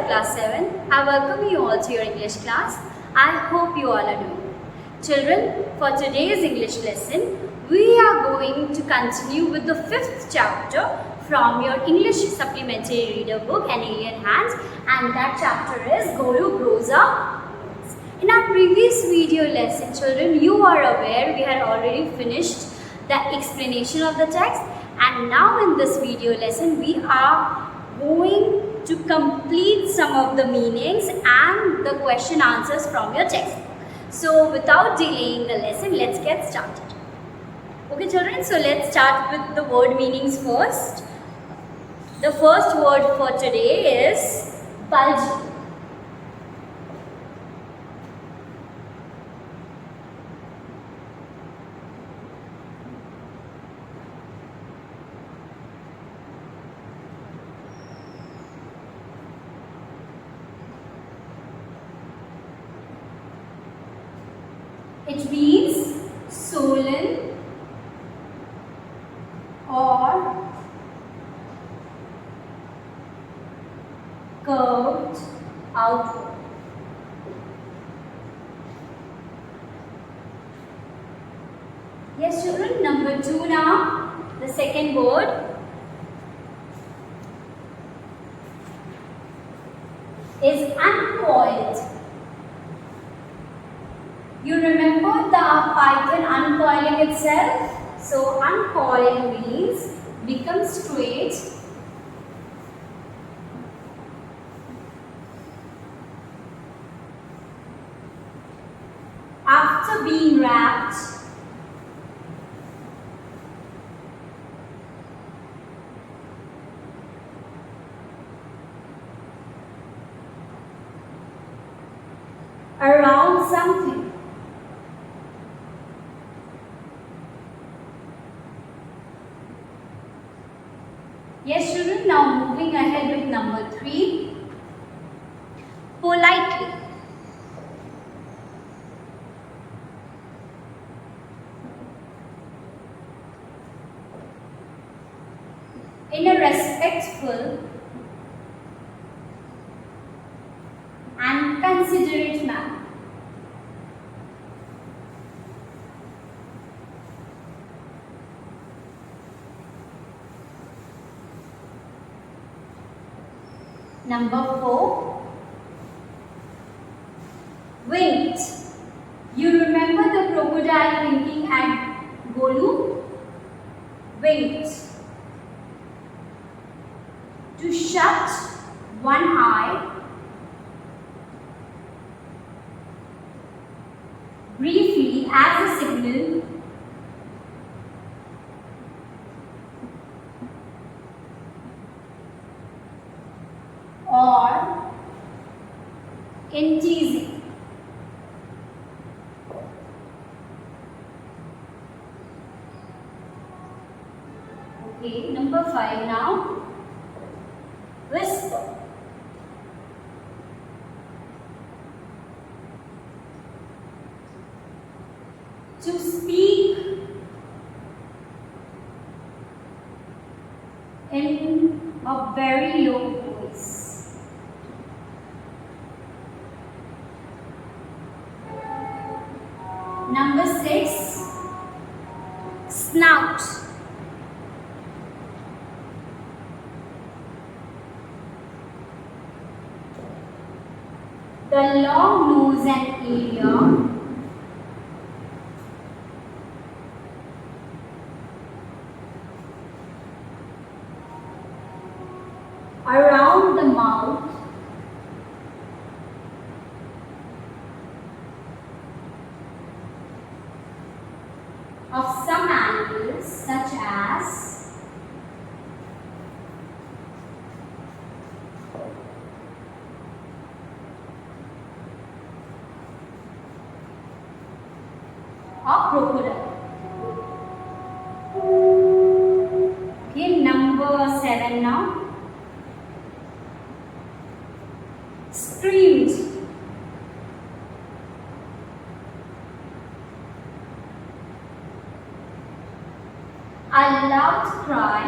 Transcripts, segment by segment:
class 7. I welcome you all to your English class. I hope you all are doing well. Children, for today's English lesson, we are going to continue with the 5th chapter from your English supplementary reader book, An Alien Hands, and that chapter is Golu Grows Up. In our previous video lesson, children, you are aware we had already finished the explanation of the text, and now in this video lesson we are going to complete some of the meanings and the question answers from your text. So without delaying the lesson, let's get started. Okay children, so let's start with the word meanings first. The first word for today is bulgy. It means swollen or curved outward. Yes children, number 2 now, the second word. Is uncoiled. You remember the python uncoiling itself? So uncoil means become straight after being wrapped around something. Yes children, now moving ahead with number 3. Politely. In a respectful and considerate manner. Number 4, winked. You remember the crocodile winking at Golu? Winked. To shut one eye briefly as a signal or in teasing. Okay, number 5 now. Whisper. To speak in a very low voice. Number 6, snout. The long nose and area around the mouth of some animals such as a crocodile. Okay, number 7 now. Screamed. A loud cry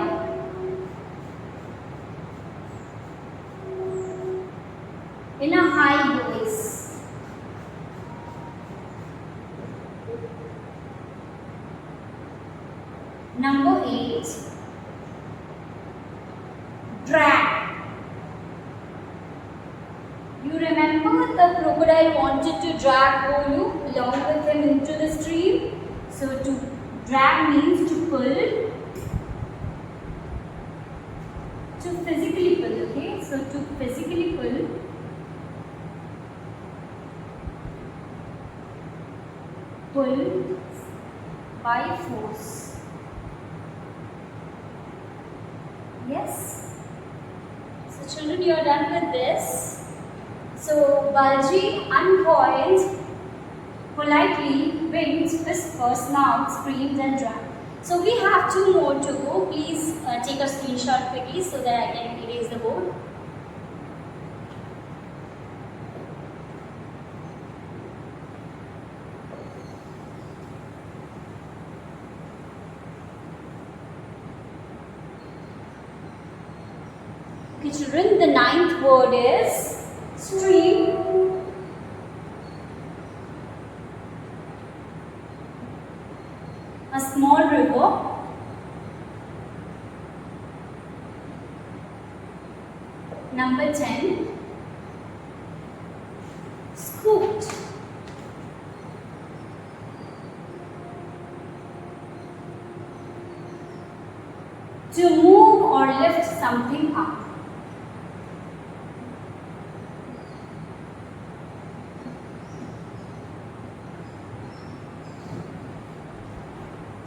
in a high voice. Number 8, drag. You remember the crocodile wanted to drag Golu along with him into the stream. So to drag means to pull, to physically pull, okay? So to physically pull by force. Yes? So children, you are done with this. So Balji uncoiled, politely winked, whispered, snarled, screamed and drank. So we have 2 more to go. Please take a screenshot quickly so that I can erase the board. Okay children, the 9th word is stream. A small river. Number 10, scooped. To move or lift something up.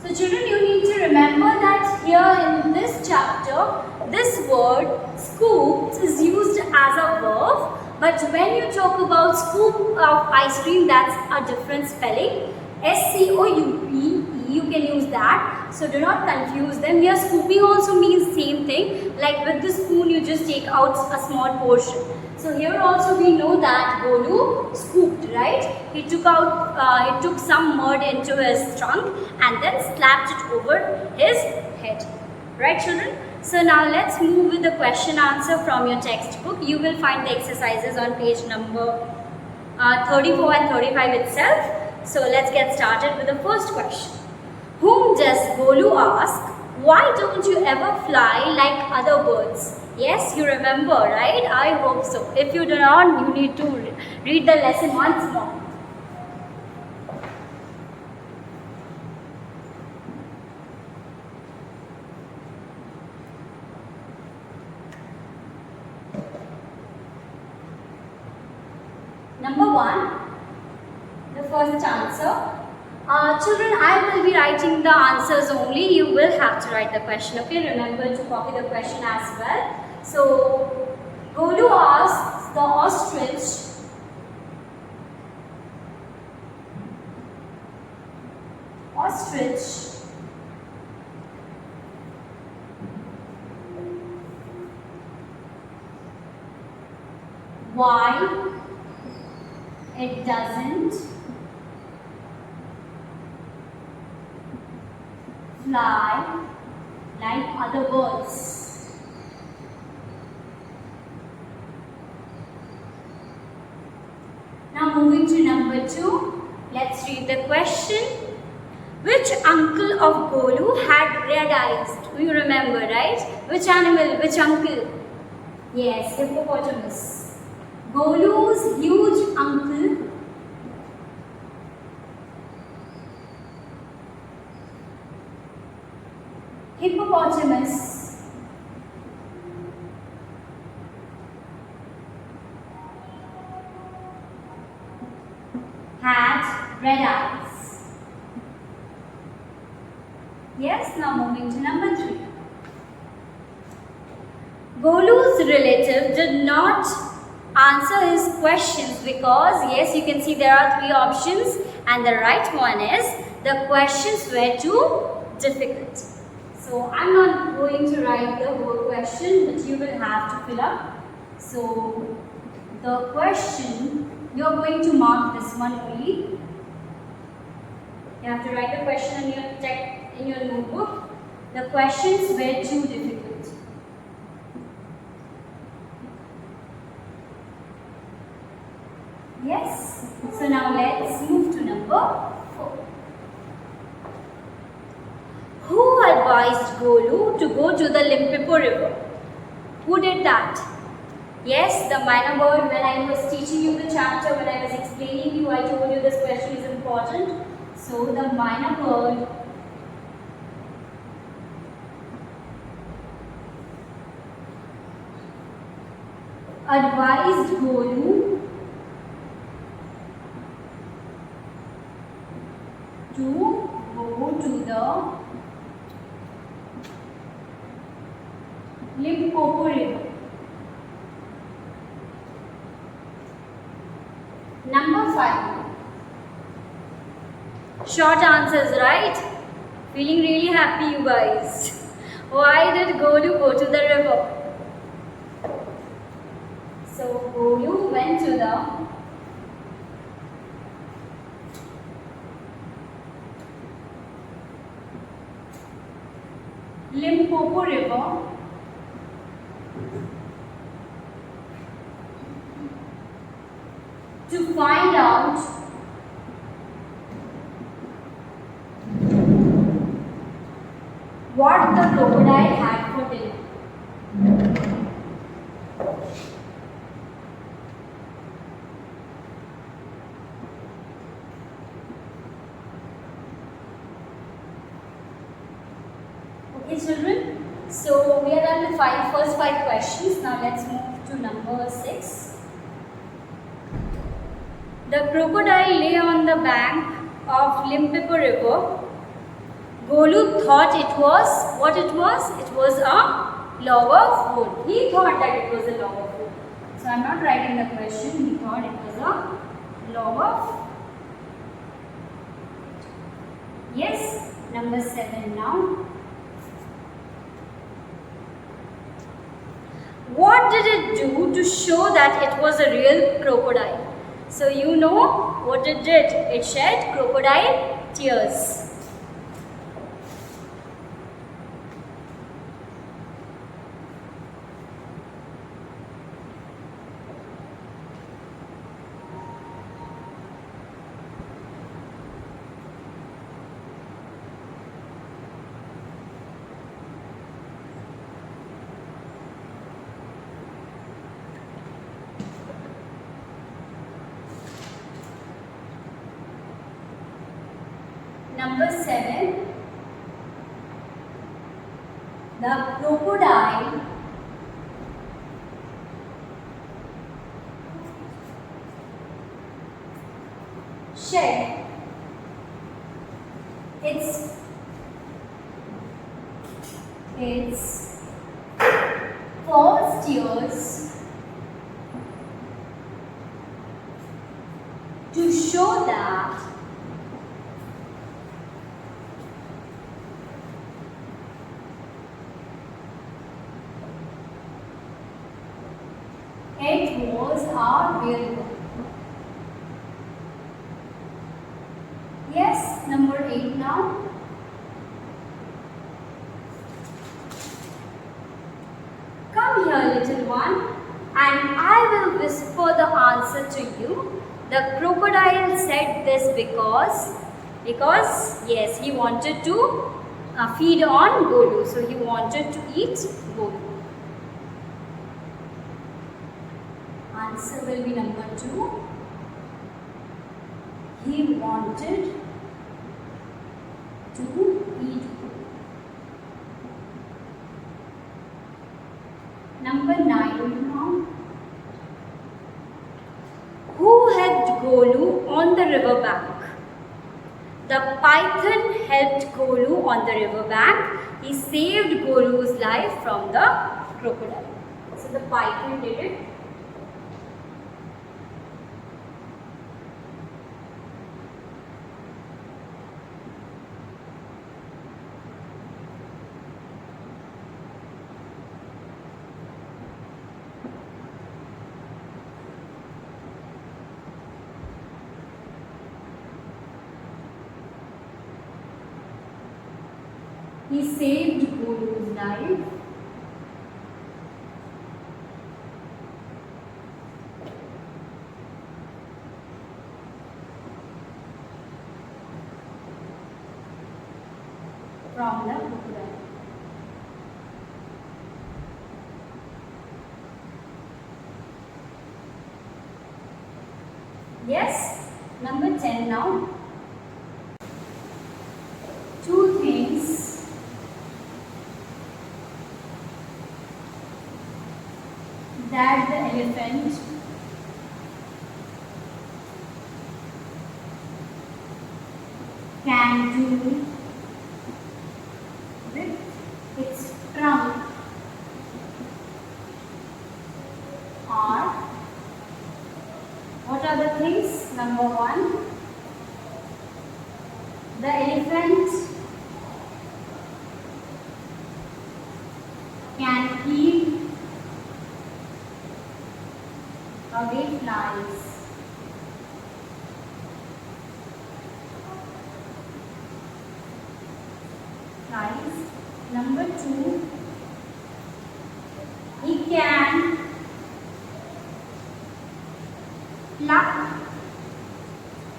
So children, you need to remember that here in this chapter, this word scooped is used as a verb, but when you talk about scoop of ice cream, that's a different spelling. S-C-O-U-P-E, you can use that. So do not confuse them. Here scooping also means same thing. Like with the spoon, you just take out a small portion. So here also we know that Golu scooped, right? He took some mud into his trunk and then slapped it over his head. Right children? So now let's move with the question answer from your textbook. You will find the exercises on page number 34 and 35 itself. So let's get started with the first question. Whom does Golu ask, why don't you ever fly like other birds? Yes, you remember, right? I hope so. If you do not, you need to read the lesson once more. Number 1, the first answer. Children, I will be writing the answers only. You will have to write the question, okay? Remember to copy the question as well. So, Golu asks the ostrich, why it doesn't fly like other birds. Now moving to number 2, let's read the question. Which uncle of Golu had red eyes? You remember, right? Which animal? Which uncle? Yes, hippopotamus. Golu's huge uncle hippopotamus had red eyes. Yes, now moving to number 3. Golu's relative did not answer his questions because, yes, you can see there are 3 options and the right one is the questions were too difficult. So I'm not going to write the whole question, but you will have to fill up. So the question, you are going to mark this one only. You have to write the question in your notebook. The questions were too difficult. Yes. So now let's move to number 4. Who advised Golu to go to the Limpopo river? Who did that? Yes, the minor bird. When I was teaching you the chapter, when I was explaining you, I told you this question is important. So the minor bird advised Golu to go to the Limpopo river. Number 5. Short answers, right? Feeling really happy, you guys. Why did Golu go to the river? So Golu went to the Limpopo river to find out what the crocodile had for dinner. Okay, children. So we are done with first five questions. Now let's move to number 6. The crocodile lay on the bank of Limpopo river. Golu thought it was what it was? It was a log of wood. He thought that it was a log of wood. So I am not writing the question. He thought it was a log of. Yes, number 7 now. What did it do to show that it was a real crocodile? So you know what it did. It shed crocodile tears. Number 7, the crocodile shed its false tears to show that it was a real one. Yes, number 8 now. Come here, little one, and I will whisper the answer to you. The crocodile said this because yes, he wanted to feed on Golu. So he wanted to eat Golu. Answer will be number 2. He wanted to eat Golu. Number 9 now. Who helped Golu on the river bank? The python helped Golu on the river bank. He saved Golu's life from the crocodile. So the python did it. He saved Golu's life. from the crocodile. Yes, number 10 now. Two things that the elephant can do with its trunk are, what are the things? Number 1, the elephant can keep away flies. Number 2, he can pluck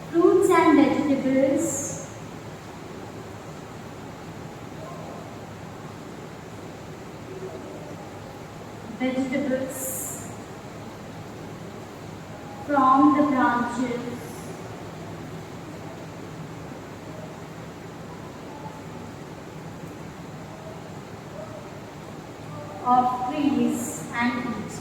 fruits and vegetables from the branches of trees and eat.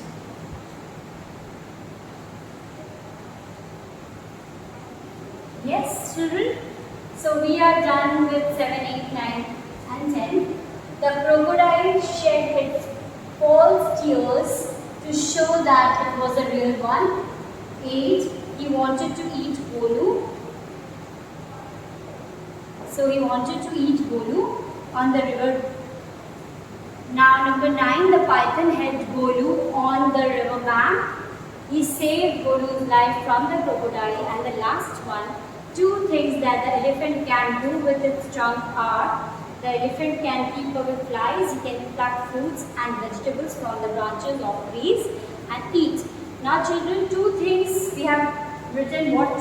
Yes, children. So we are done with 7, 8, 9 and 10. The crocodile shed its false tears to show that it was a real one. 8. He wanted to eat Golu. So he wanted to eat Golu on the river. Now number 9, the python held Golu on the river bank. He saved Golu's life from the crocodile. And the last one, two things that the elephant can do with its trunk are, the elephant can keep away flies, he can pluck fruits and vegetables from the branches of trees and eat. Now children, two things we have written what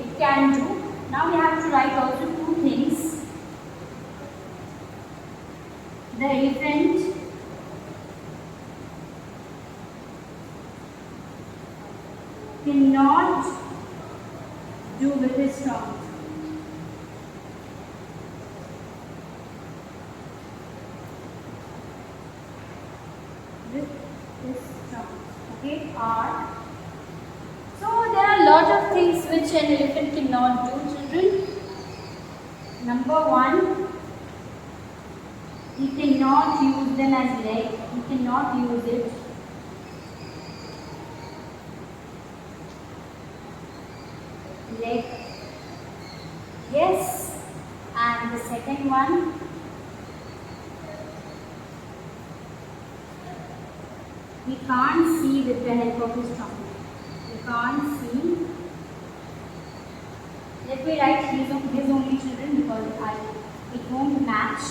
it can do. Now we have to write also two things. The elephant cannot do with his trunk. With his trunk. Okay, are. So there are a lot of things which an elephant cannot do, children. Number 1, he cannot use them as leg. He cannot use it. Leg. Yes. And the second one, he can't see with the help of his trunk. He can't see. Let me write his only, children, because it won't match.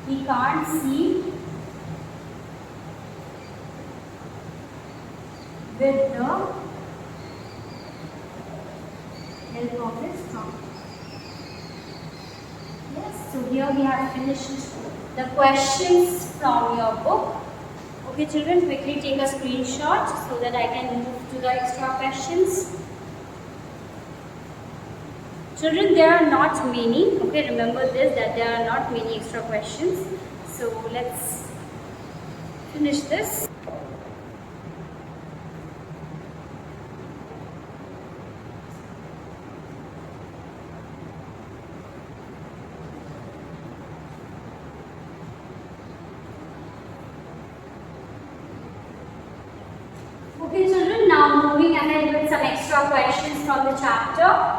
He can't see with the help of his trunk. Yes, so here we have finished the questions from your book. Okay children, quickly take a screenshot so that I can move to the extra questions. Children, there are not many. Okay, remember this, that there are not many extra questions. So let's finish this. Okay children, now moving ahead with some extra questions from the chapter.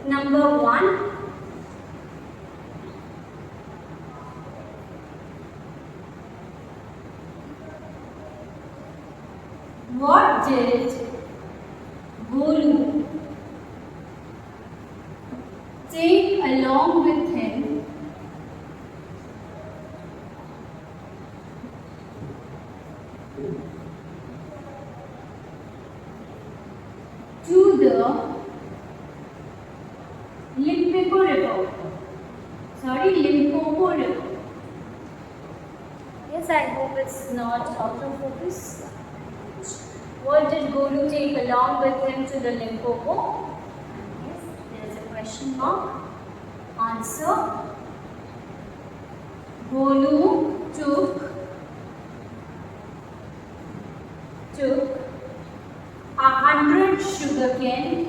Number 1, what did Golu take along with him to the Limpopo River. Sorry, Limpopo River. Yes, I hope it's not out of focus. What did Golu take along with him to the Limpopo? Yes, there is a question mark. Answer. Golu took 100 sugarcane,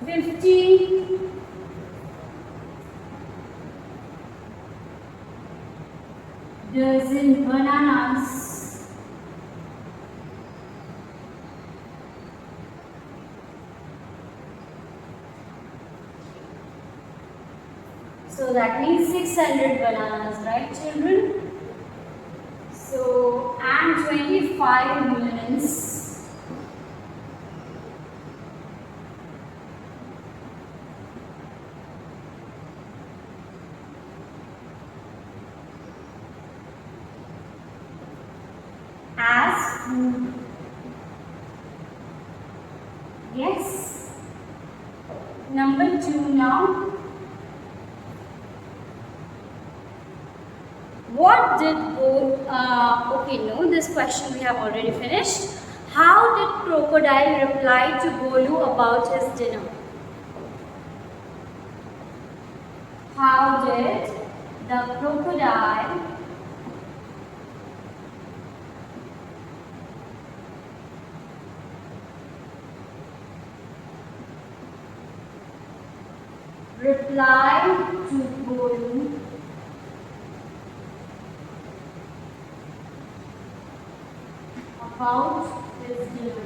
50 dozen bananas, so that means 600 bananas, right children? So, and 25 lemons. As food. Yes. Number 2 now. What did okay, no, this question we have already finished. How did Crocodile reply to Golu about his dinner? How did the crocodile reply to Golu about his dinner?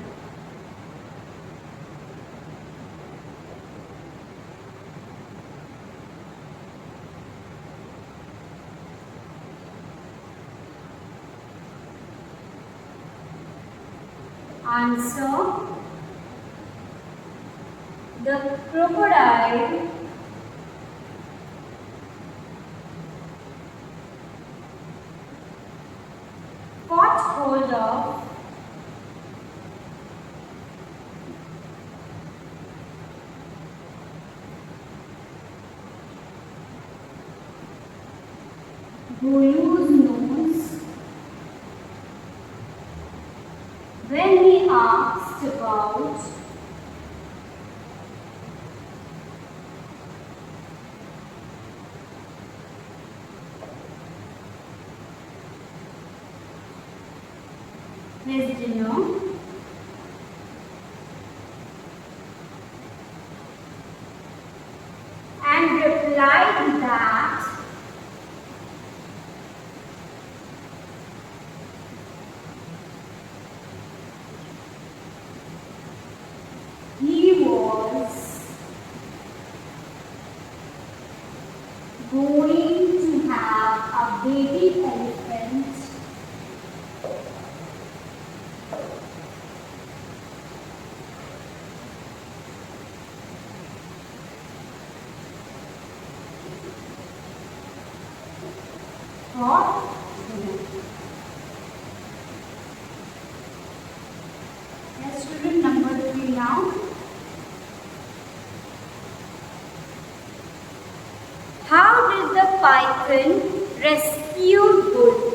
Answer. The crocodile caught hold of Golu's nose when he asked about his dinner, and replied that he was going to have a baby elephant for dinner. Yes, student, number 3 now. How did the python rescue Golu?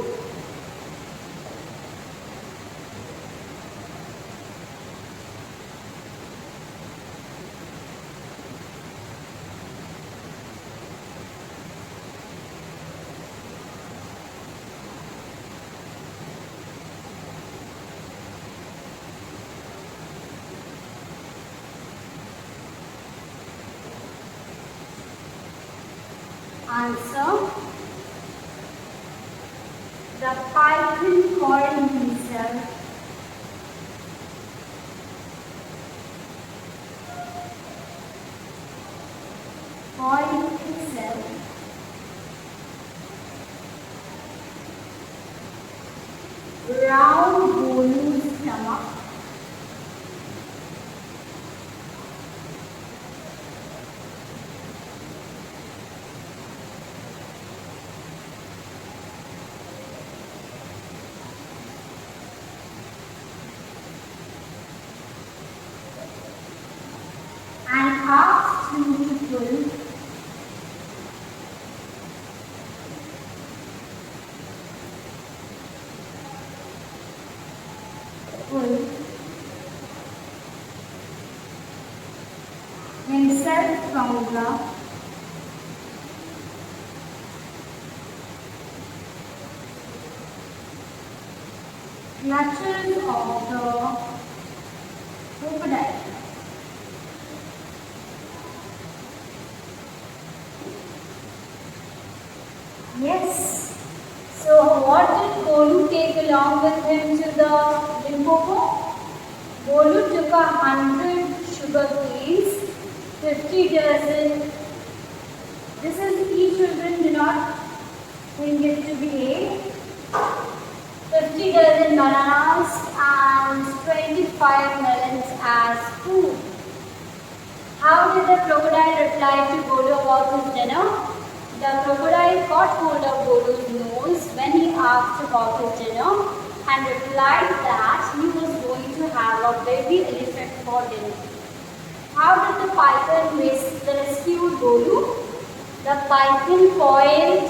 Answer. The python called himself round Golu's stomach formula. Clutches of the crocodile. Yes. So what did Golu take along with him to the Limpopo? Golu took 100 sugar canes, 50 dozen. This is each children, do not think it to be 8. 50 dozen bananas and 25 melons as food. How did the crocodile reply to Golu about his dinner? The crocodile caught hold of Golu's nose when he asked about his dinner and replied that he was going to have a baby elephant for dinner. How did the python rescue Golu? The python coiled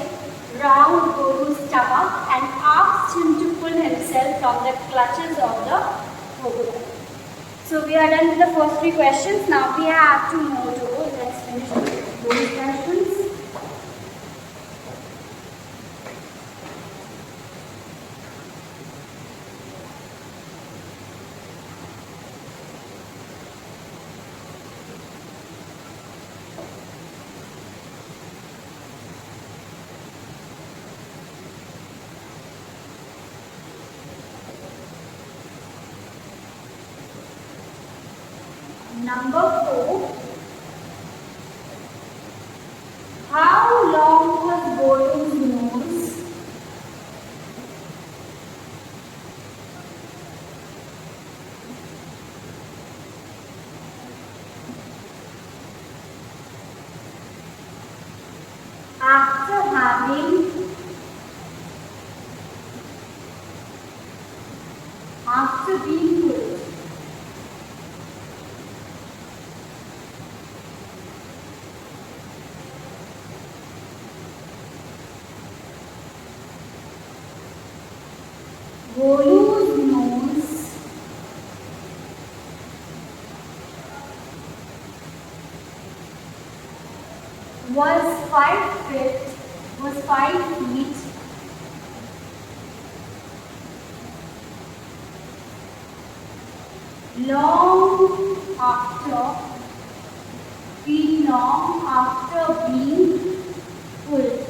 round Golu's stomach and asked him to pull himself from the clutches of the crocodile. So we are done with the first 3 questions. Now we have 2 more to go. Let's finish those questions. Number 4. How long was Golu's nose? After being pulled? Golu's nose was 5 feet long after being pulled.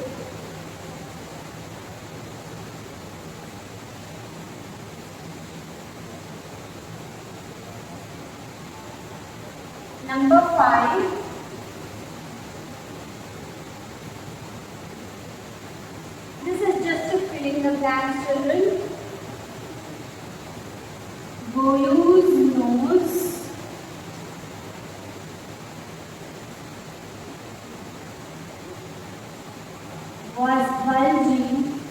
Number 5. This is just to fill in the blanks, children. Golu's nose was bulging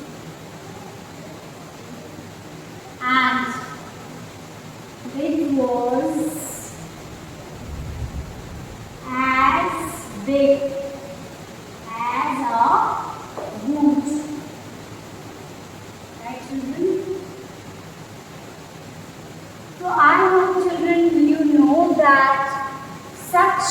and it was as big as a boot. Right, children? So I hope, children, you know that such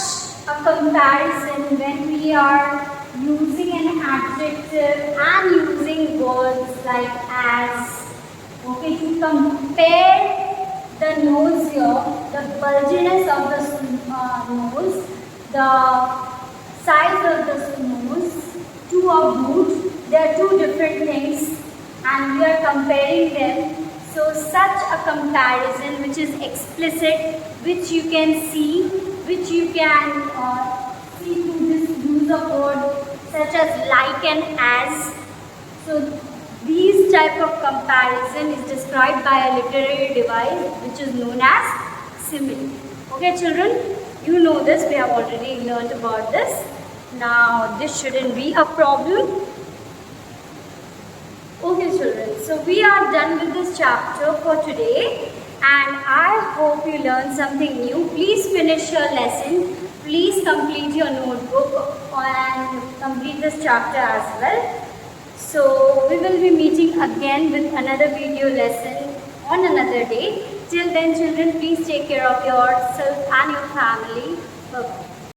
a comparison, when we are using an adjective and using words like as, okay, to compare the nose here, the bulginess of the nose, the size of the nose to a boot, they are 2 different things and we are comparing them. So such a comparison which is explicit, which you can see, which you can see through this use of word such as like and as. So these type of comparison is described by a literary device which is known as simile. Okay, children, you know this, we have already learned about this. Now this shouldn't be a problem. Okay, children, so we are done with this chapter for today and I hope you learned something new. Please finish your lesson. Please complete your notebook and complete this chapter as well. So we will be meeting again with another video lesson on another day. Till then, children, please take care of yourself and your family. Bye-bye.